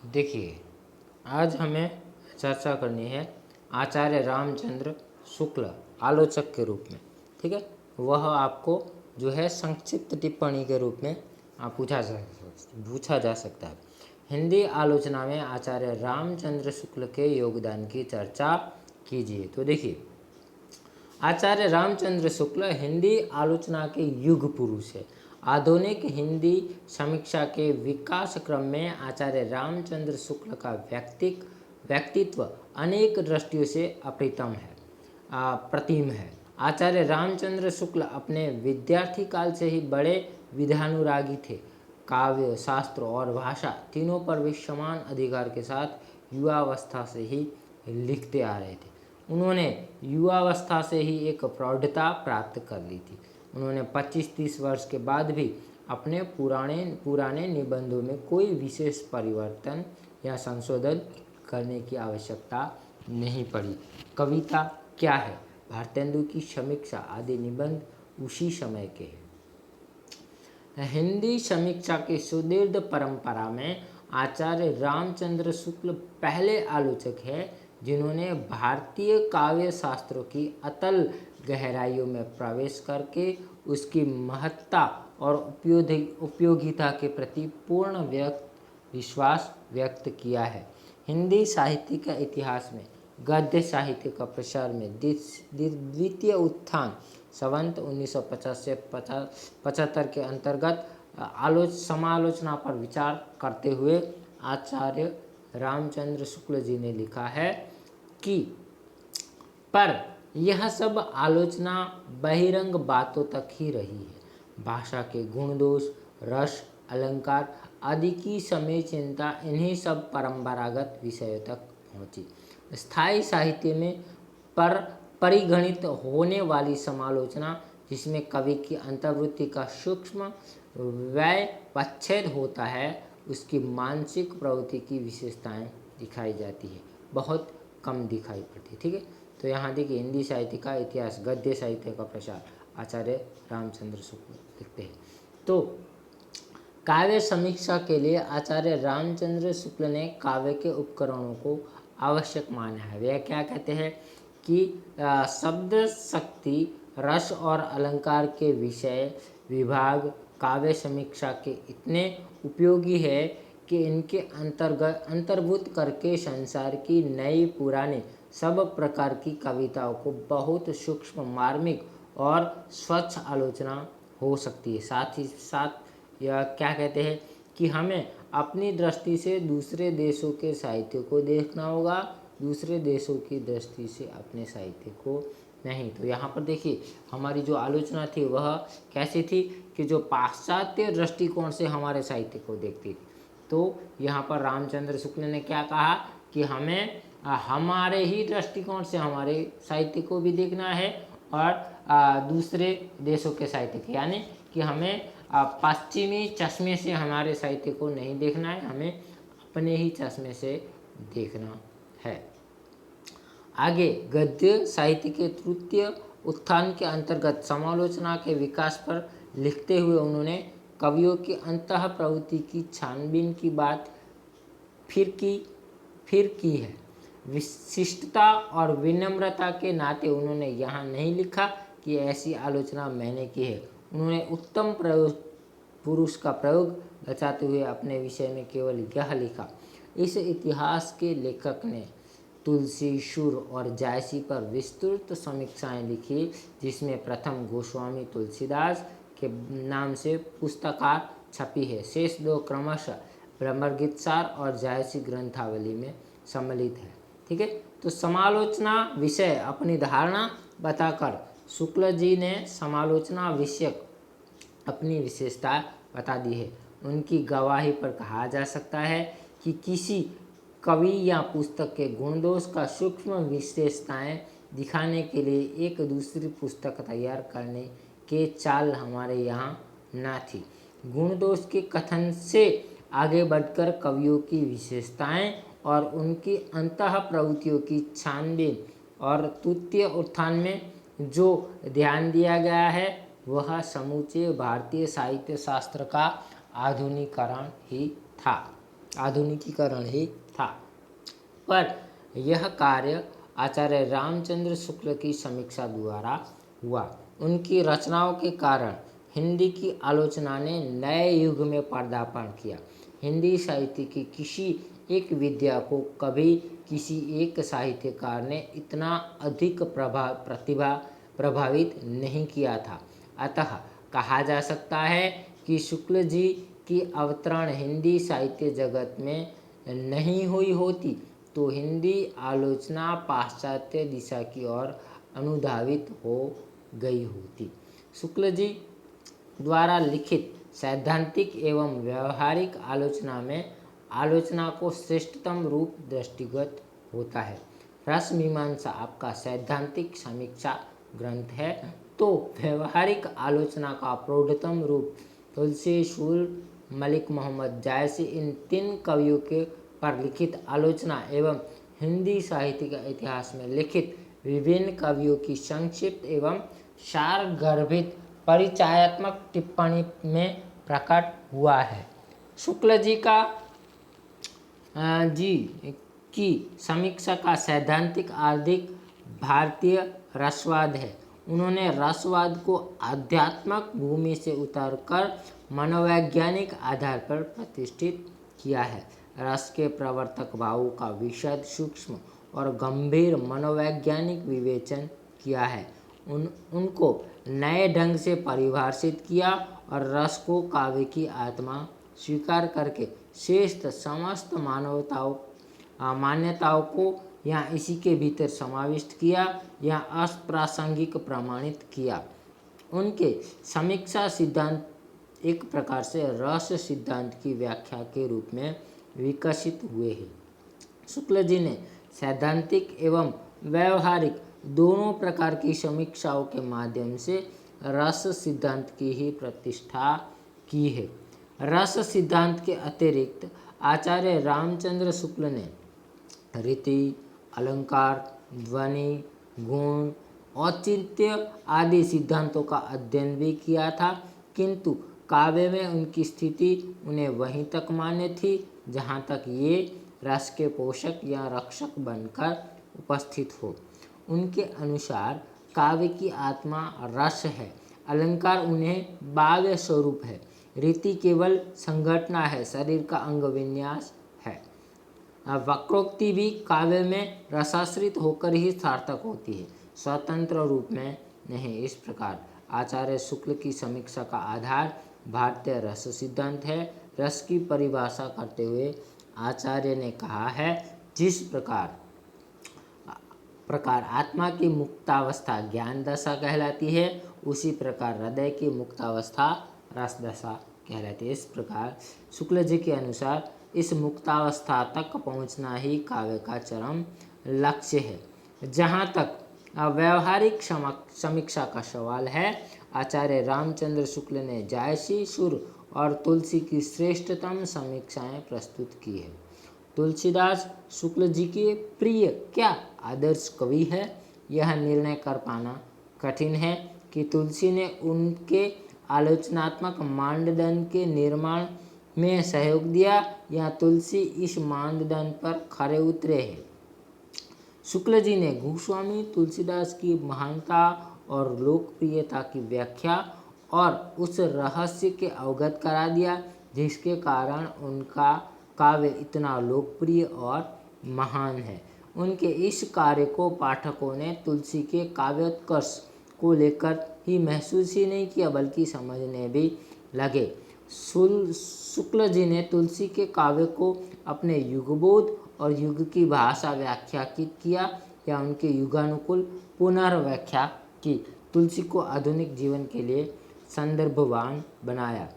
देखिए, आज हमें चर्चा करनी है आचार्य रामचंद्र शुक्ल आलोचक के रूप में। ठीक है, वह आपको जो है संक्षिप्त टिप्पणी के रूप में पूछा जा सकता है। हिंदी आलोचना में आचार्य रामचंद्र शुक्ल के योगदान की चर्चा कीजिए। तो देखिए, आचार्य रामचंद्र शुक्ल हिंदी आलोचना के युग पुरुष है। आधुनिक हिंदी समीक्षा के विकास क्रम में आचार्य रामचंद्र शुक्ल का व्यक्तित्व अनेक दृष्टियों से प्रतिम है। आचार्य रामचंद्र शुक्ल अपने विद्यार्थी काल से ही बड़े विधानुरागी थे। काव्य, शास्त्र और भाषा तीनों पर वे समान अधिकार के साथ युवावस्था से ही लिखते आ रहे थे। उन्होंने युवावस्था से ही एक प्रौढ़ता प्राप्त कर ली थी। उन्होंने 25-30 वर्ष के बाद भी अपने पुराने निबंधों में कोई विशेष परिवर्तन या संशोधन करने की आवश्यकता नहीं पड़ी। कविता क्या है, भारतेंदु की समीक्षा आदि निबंध उसी समय के हैं। हिंदी समीक्षा की सुदीर्घ परंपरा में आचार्य रामचंद्र शुक्ल पहले आलोचक हैं जिन्होंने भारतीय काव्य शास्त्रों की अतल गहराइयों में प्रवेश करके उसकी महत्ता और उपयोगिता के प्रति पूर्ण विश्वास व्यक्त किया है। हिंदी साहित्य के इतिहास में गद्य साहित्य का प्रसार में द्वितीय उत्थान संवत 1950 से 75 के अंतर्गत समालोचना पर विचार करते हुए आचार्य रामचंद्र शुक्ल जी ने लिखा है कि पर यह सब आलोचना बहिरंग बातों तक ही रही है। भाषा के गुण दोष, रस, अलंकार आदि की समय चिंता इन्हीं सब परंपरागत विषयों तक पहुंची। स्थायी साहित्य में परिगणित होने वाली समालोचना, जिसमें कवि की अंतर्वृत्ति का सूक्ष्म व्यवच्छेद होता है, उसकी मानसिक प्रवृत्ति की विशेषताएं दिखाई जाती है, बहुत कम दिखाई पड़ती। ठीक है, तो यहाँ देखिए, हिंदी साहित्य का इतिहास, गद्य साहित्य का प्रसार, आचार्य रामचंद्र शुक्ल लिखते हैं। तो काव्य समीक्षा के लिए आचार्य रामचंद्र शुक्ल ने काव्य के उपकरणों को आवश्यक माना है। वे क्या कहते हैं कि शब्द शक्ति, रस और अलंकार के विषय विभाग काव्य समीक्षा के इतने उपयोगी है कि इनके अंतर्भूत करके संसार की नई पुरानी सब प्रकार की कविताओं को बहुत सूक्ष्म, मार्मिक और स्वच्छ आलोचना हो सकती है। साथ ही साथ यह क्या कहते हैं कि हमें अपनी दृष्टि से दूसरे देशों के साहित्य को देखना होगा, दूसरे देशों की दृष्टि से अपने साहित्य को नहीं। तो यहाँ पर देखिए, हमारी जो आलोचना थी वह कैसी थी कि जो पाश्चात्य दृष्टिकोण से हमारे साहित्य को देखती थी। तो यहाँ पर रामचंद्र शुक्ल ने क्या कहा कि हमें हमारे ही दृष्टिकोण से हमारे साहित्य को भी देखना है और दूसरे देशों के साहित्य को, यानी कि हमें पश्चिमी चश्मे से हमारे साहित्य को नहीं देखना है, हमें अपने ही चश्मे से देखना है। आगे गद्य साहित्य के तृतीय उत्थान के अंतर्गत समालोचना के विकास पर लिखते हुए उन्होंने कवियों की अंतः प्रवृत्ति की छानबीन की बात फिर की है। विशिष्टता और विनम्रता के नाते उन्होंने यहाँ नहीं लिखा कि ऐसी आलोचना मैंने की है। उन्होंने उत्तम पुरुष का प्रयोग बचाते हुए अपने विषय में केवल यह लिखा। इस इतिहास के लेखक ने तुलसी, शुर और जायसी पर विस्तृत समीक्षाएं लिखी, जिसमें प्रथम गोस्वामी तुलसीदास के नाम से पुस्तकार छपी है। शेष दो क्रमशः ब्रह्मगीतसार और जायसी ग्रंथावली में सम्मिलित है। ठीक है, तो समालोचना विषय अपनी धारणा बताकर शुक्ल जी ने समालोचना विषयक अपनी विशेषता बता दी है। उनकी गवाही पर कहा जा सकता है कि किसी कवि या पुस्तक के गुण दोष का सूक्ष्म विशेषताएं दिखाने के लिए एक दूसरी पुस्तक तैयार करने के चाल हमारे यहाँ न थी। गुण दोष के कथन से आगे बढ़कर कवियों की विशेषताएं और उनकी अंतः प्रवृत्तियों की छानबीन और तृतीय उत्थान में जो ध्यान दिया गया है वह समूचे भारतीय साहित्य शास्त्र का आधुनिकीकरण ही था। आधुनिकीकरण ही था। पर यह कार्य आचार्य रामचंद्र शुक्ल की समीक्षा द्वारा हुआ। उनकी रचनाओं के कारण हिंदी की आलोचना ने नए युग में पदार्पण किया। हिंदी साहित्य की किसी एक विद्या को कभी किसी एक साहित्यकार ने इतना अधिक प्रभावित नहीं किया था। अतः कहा जा सकता है कि शुक्ल जी की अवतरण हिंदी साहित्य जगत में नहीं हुई होती तो हिंदी आलोचना पाश्चात्य दिशा की ओर अनुधावित हो गई होती। शुक्ल जी द्वारा लिखित सैद्धांतिक एवं व्यवहारिक आलोचना में आलोचना को श्रेष्ठतम रूप दृष्टिगत होता है। रस मीमांसा आपका सैद्धांतिक समीक्षा ग्रंथ है तो व्यवहारिक आलोचना का प्रौढ़तम रूप तुलसी, शूल, मलिक मोहम्मद जायसी इन 3 कवियों के पर लिखित आलोचना एवं हिंदी साहित्य के इतिहास में लिखित विभिन्न कवियों की संक्षिप्त एवं सारगर्भित परिचयात्मक टिप्पणी में प्रकट हुआ है। शुक्ल जी की समीक्षा का सैद्धांतिक आर्थिक भारतीय रसवाद है। उन्होंने रसवाद को आध्यात्मक भूमि से उतारकर मनोवैज्ञानिक आधार पर प्रतिष्ठित किया है। रस के प्रवर्तक भावों का विशद, सूक्ष्म और गंभीर मनोवैज्ञानिक विवेचन किया है। उनको नए ढंग से परिभाषित किया और रस को काव्य की आत्मा स्वीकार करके श्रेष्ठ समस्त मान्यताओं को या इसी के भीतर समाविष्ट किया या अप्रासंगिक प्रमाणित किया। उनके समीक्षा सिद्धांत एक प्रकार से रस सिद्धांत की व्याख्या के रूप में विकसित हुए हैं। शुक्ल जी ने सैद्धांतिक एवं व्यवहारिक दोनों प्रकार की समीक्षाओं के माध्यम से रस सिद्धांत की ही प्रतिष्ठा की है। रस सिद्धांत के अतिरिक्त आचार्य रामचंद्र शुक्ल ने रीति, अलंकार, ध्वनि, गुण, औचित्य आदि सिद्धांतों का अध्ययन भी किया था, किंतु काव्य में उनकी स्थिति उन्हें वहीं तक मान्य थी जहाँ तक ये रस के पोषक या रक्षक बनकर उपस्थित हो। उनके अनुसार काव्य की आत्मा रस है, अलंकार उन्हें बाह्य स्वरूप है, रीति केवल संघटना है, शरीर का अंग विन्यास है। वक्रोक्ति भी काव्य में रसाश्रित होकर ही सार्थक होती है, स्वतंत्र रूप में नहीं। इस प्रकार आचार्य शुक्ल की समीक्षा का आधार भारतीय रस सिद्धांत है। रस की परिभाषा करते हुए आचार्य ने कहा है, जिस प्रकार आत्मा की मुक्तावस्था ज्ञान दशा कहलाती है, उसी प्रकार हृदय की मुक्तावस्था रस दशा कहलाती है। इस प्रकार शुक्ल जी के अनुसार इस मुक्तावस्था तक पहुंचना ही काव्य का चरम लक्ष्य है। जहाँ तक व्यवहारिक समीक्षा का सवाल है, आचार्य रामचंद्र शुक्ल ने जायसी, सुर और तुलसी की श्रेष्ठतम समीक्षाएं प्रस्तुत की है। तुलसीदास शुक्ल जी के प्रिय क्या आदर्श कवि है, यह निर्णय कर पाना कठिन है कि तुलसी ने उनके आलोचनात्मक मानदंड के निर्माण में सहयोग दिया या तुलसी इस मानदंड पर खरे उतरे हैं। शुक्ल जी ने गोस्वामी तुलसीदास की महानता और लोकप्रियता की व्याख्या और उस रहस्य के अवगत करा दिया जिसके कारण उनका काव्य इतना लोकप्रिय और महान है। उनके इस कार्य को पाठकों ने तुलसी के काव्योत्कर्ष को लेकर ही महसूस ही नहीं किया बल्कि समझने भी लगे। शुक्ल जी ने तुलसी के काव्य को अपने युगबोध और युग की भाषा व्याख्याकित किया या उनके युगानुकूल पुनर्व्याख्या की, तुलसी को आधुनिक जीवन के लिए संदर्भवान बनाया।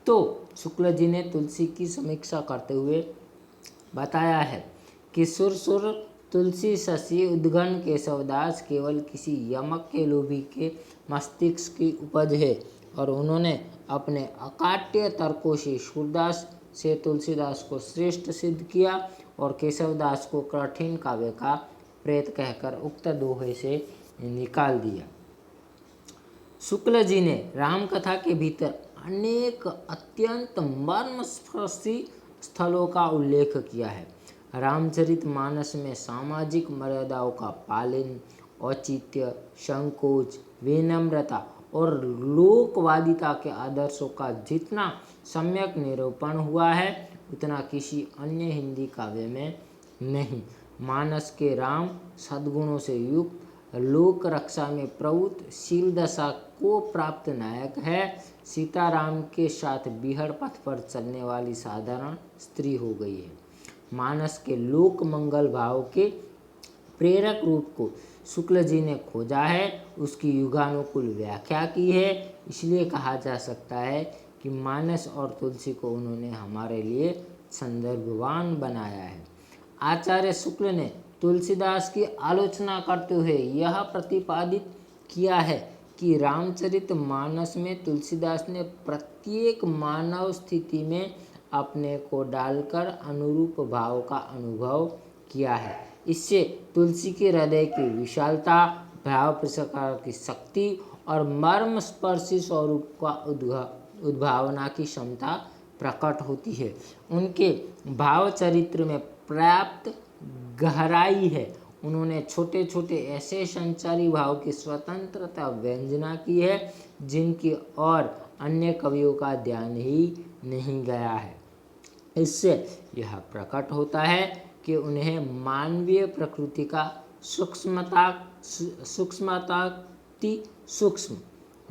तो शुक्ल जी ने तुलसी की समीक्षा करते हुए बताया है कि सुर तुलसी शशि उद्गण केशवदास केवल किसी यमक के लोभी के मस्तिष्क की उपज है और उन्होंने अपने अकाट्य तर्कों से सूरदास से तुलसीदास को श्रेष्ठ सिद्ध किया और केशवदास को कठिन काव्य का प्रेत कहकर उक्त दोहे से निकाल दिया। शुक्ल जी ने रामकथा के भीतर अनेक अत्यंत मर्मस्पर्शी स्थलों का उल्लेख किया है। रामचरितमानस में सामाजिक मर्यादाओं का पालन, औचित्य, संकोच, विनम्रता और लोकवादिता के आदर्शों का जितना सम्यक निरूपण हुआ है उतना किसी अन्य हिंदी काव्य में नहीं। मानस के राम सद्गुणों से युक्त, लोक रक्षा में प्रवृत्त, शील दशा को प्राप्त नायक है। सीताराम के साथ बिहड़ पथ पर चलने वाली साधारण स्त्री हो गई है। मानस के लोक मंगल भाव के प्रेरक रूप को शुक्ल जी ने खोजा है, उसकी युगानुकूल व्याख्या की है। इसलिए कहा जा सकता है कि मानस और तुलसी को उन्होंने हमारे लिए संदर्भवान बनाया है। आचार्य शुक्ल ने तुलसीदास की आलोचना करते हुए यह प्रतिपादित किया है कि रामचरितमानस में तुलसीदास ने प्रत्येक मानव स्थिति में अपने को डालकर अनुरूप भाव का अनुभव किया है। इससे तुलसी के हृदय की विशालता, भाव प्रसार की शक्ति और मर्म स्पर्शी स्वरूप का उद्भावना की क्षमता प्रकट होती है। उनके भाव चरित्र में पर्याप्त गहराई है। उन्होंने छोटे छोटे ऐसे संचारी भाव की स्वतंत्रता व्यंजना की है जिनकी और अन्य कवियों का ध्यान ही नहीं गया है। इससे यह प्रकट होता है कि उन्हें मानवीय प्रकृति का सूक्ष्म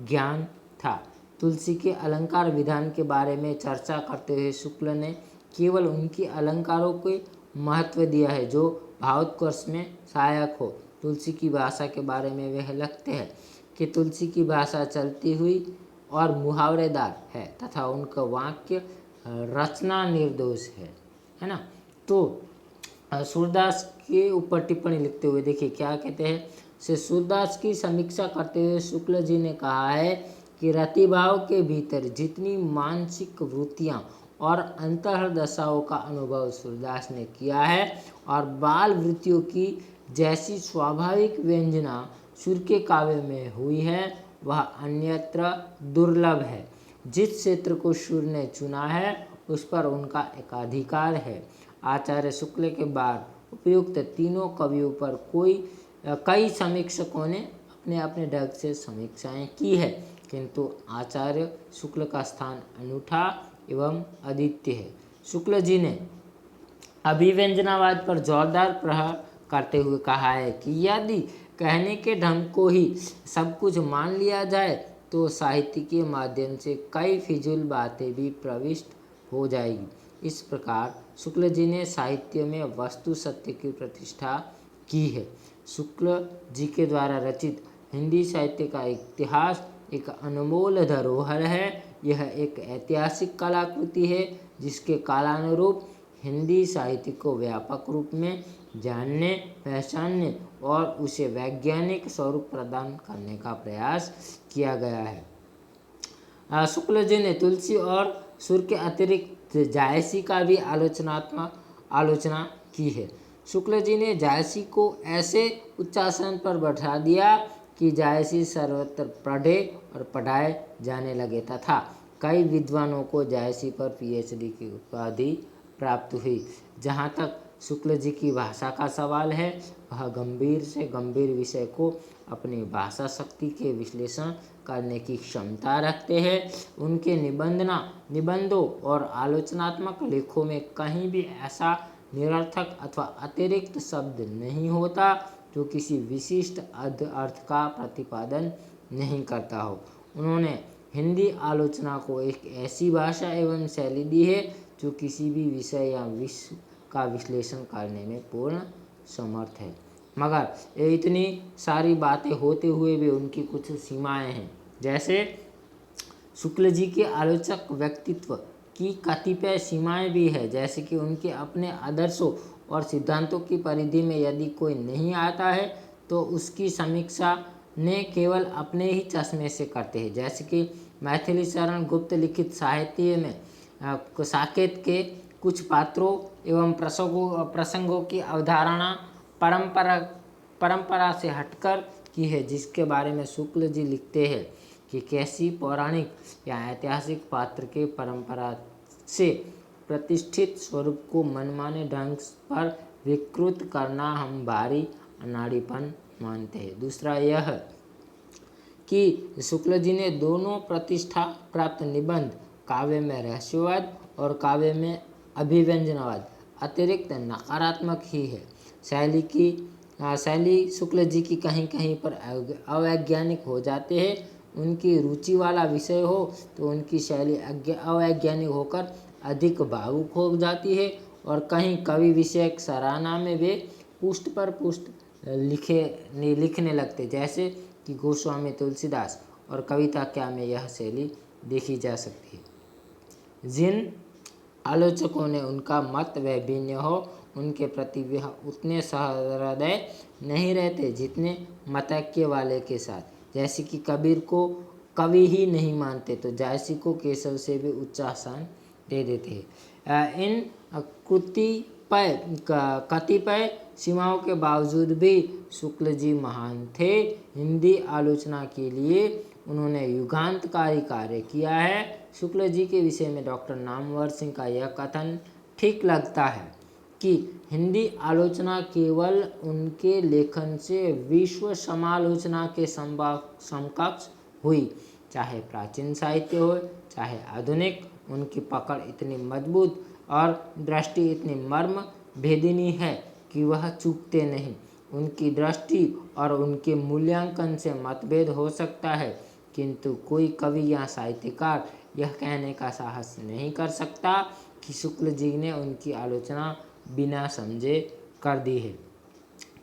ज्ञान था। तुलसी के अलंकार विधान के बारे में चर्चा करते हुए शुक्ल ने केवल उनकी अलंकारों को महत्व दिया है जो भावोत्कर्ष में सहायक हो। तुलसी की भाषा के बारे में वह लिखते हैं कि तुलसी की भाषा चलती हुई और मुहावरेदार है तथा उनका वाक्य रचना निर्दोष है ना। तो सूरदास के ऊपर टिप्पणी लिखते हुए देखिए क्या कहते हैं। से सूरदास की समीक्षा करते हुए शुक्ल जी ने कहा है कि रतिभाव के भीतर जितनी मानसिक वृत्तियाँ और अंतर्दशाओं का अनुभव सूरदास ने किया है और बाल वृत्तियों की जैसी स्वाभाविक व्यंजना सुर के काव्य में हुई है वह अन्यत्र दुर्लभ है। जिस क्षेत्र को सुर ने चुना है उस पर उनका एकाधिकार है। आचार्य शुक्ल के बाद उपयुक्त तीनों कवियों पर कई समीक्षकों ने अपने अपने ढंग से समीक्षाएं की है, किंतु आचार्य शुक्ल का स्थान अनूठा एवं अद्वितीय है। शुक्ल जी ने अभिव्यंजनावाद पर जोरदार प्रहार करते हुए कहा है कि यदि कहने के ढंग को ही सब कुछ मान लिया जाए तो साहित्य के माध्यम से कई फिजूल बातें भी प्रविष्ट हो जाएगी। इस प्रकार शुक्ल जी ने साहित्य में वस्तु सत्य की प्रतिष्ठा की है। शुक्ल जी के द्वारा रचित हिंदी साहित्य का इतिहास एक अनमोल धरोहर है। यह एक ऐतिहासिक कलाकृति है जिसके कालानुरूप हिंदी साहित्य को व्यापक रूप में जानने, पहचानने और उसे वैज्ञानिक स्वरूप प्रदान करने का प्रयास किया गया है। शुक्ल जी ने तुलसी और सुर के अतिरिक्त जायसी का भी आलोचना की है। शुक्ल जी ने जायसी को ऐसे उच्चासन पर बैठा दिया कि जायसी सर्वत्र पढ़े और पढ़ाए जाने लगे तथा कई विद्वानों को जायसी पर पीएचडी की उपाधि प्राप्त हुई। जहाँ तक शुक्ल जी की भाषा का सवाल है, वह गंभीर से गंभीर विषय को अपनी भाषा शक्ति के विश्लेषण करने की क्षमता रखते हैं। उनके निबंधों और आलोचनात्मक लेखों में कहीं भी ऐसा निरर्थक अथवा अतिरिक्त शब्द नहीं होता जो किसी विशिष्ट अर्थ का प्रतिपादन नहीं करता हो। उन्होंने हिंदी आलोचना को एक ऐसी भाषा एवं शैली दी है जो किसी भी विषय या विश्व का विश्लेषण करने में पूर्ण समर्थ है। मगर ये इतनी सारी बातें होते हुए भी उनकी कुछ सीमाएं हैं। जैसे शुक्ल जी के आलोचक व्यक्तित्व की कतिपय सीमाएं भी है, जैसे कि उनके अपने आदर्शों और सिद्धांतों की परिधि में यदि कोई नहीं आता है तो उसकी समीक्षा ने केवल अपने ही चश्मे से करते हैं। जैसे कि मैथिली शरण गुप्त लिखित साहित्य में साकेत के कुछ पात्रों एवं प्रसंगों की अवधारणा परंपरा से हटकर की है, जिसके बारे में शुक्ल जी लिखते हैं कि कैसी पौराणिक या ऐतिहासिक पात्र के परंपरा से प्रतिष्ठित स्वरूप को मनमाने ढंग पर विकृत करना हम भारी अनाड़ीपन मानते हैं। दूसरा यह कि शुक्ल जी ने दोनों प्रतिष्ठा प्राप्त निबंध, काव्य में रहस्यवाद और काव्य में अभिव्यंजनवाद, अतिरिक्त नकारात्मक ही है। शैली शुक्ल जी की कहीं कहीं पर अवैज्ञानिक हो जाते हैं। उनकी रुचि वाला विषय हो तो उनकी शैली अवैज्ञानिक होकर अधिक भावुक हो जाती है, और कहीं कवि विषयक सराहना में वे पुष्ट पर पुष्ट लिखने लगते, जैसे कि गोस्वामी तुलसीदास और कविता क्या में यह शैली देखी जा सकती है। जिन आलोचकों ने उनका मत व भिन्न हो, उनके प्रति वह उतने सहृदय नहीं रहते जितने मतैक्य वाले के साथ। जैसे कि कबीर को कवि ही नहीं मानते तो जायसी को केशव से भी उच्च स्थान दे देते हैं। इन कतिपय सीमाओं के बावजूद भी शुक्ल जी महान थे। हिंदी आलोचना के लिए उन्होंने युगांतकारी कार्य किया है। शुक्ल जी के विषय में डॉक्टर नामवर सिंह का यह कथन ठीक लगता है कि हिंदी आलोचना केवल उनके लेखन से विश्व समालोचना के समकक्ष हुई। चाहे प्राचीन साहित्य हो चाहे आधुनिक, उनकी पकड़ इतनी मजबूत और दृष्टि इतनी मर्म भेदिनी है कि वह चूकते नहीं। उनकी दृष्टि और उनके मूल्यांकन से मतभेद हो सकता है, किंतु कोई कवि या साहित्यकार यह कहने का साहस नहीं कर सकता कि शुक्ल जी ने उनकी आलोचना बिना समझे कर दी है।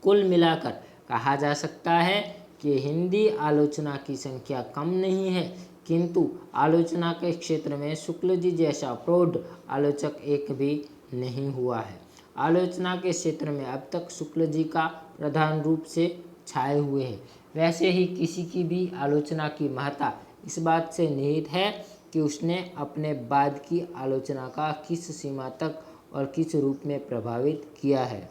कुल मिलाकर कहा जा सकता है कि हिंदी आलोचना की संख्या कम नहीं है, किंतु आलोचना के क्षेत्र में शुक्ल जी जैसा प्रौढ़ आलोचक एक भी नहीं हुआ है। आलोचना के क्षेत्र में अब तक शुक्ल जी का प्रधान रूप से छाए हुए हैं। वैसे ही किसी की भी आलोचना की महत्ता इस बात से निहित है कि उसने अपने बाद की आलोचना का किस सीमा तक और किस रूप में प्रभावित किया है।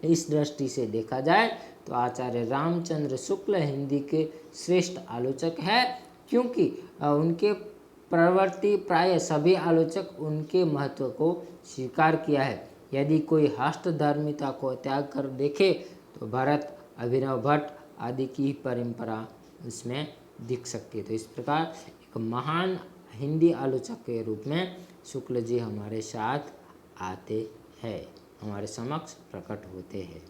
इस दृष्टि से देखा जाए तो आचार्य रामचंद्र शुक्ल हिंदी के श्रेष्ठ आलोचक है, क्योंकि उनके प्रवृत्ति प्राय सभी आलोचक उनके महत्व को स्वीकार किया है। यदि कोई हष्टधर्मिता को त्याग कर देखे तो भरत, अभिनव भट्ट आदि की परंपरा उसमें दिख सकती है। तो इस प्रकार एक महान हिंदी आलोचक के रूप में शुक्ल जी हमारे साथ आते हैं, हमारे समक्ष प्रकट होते हैं।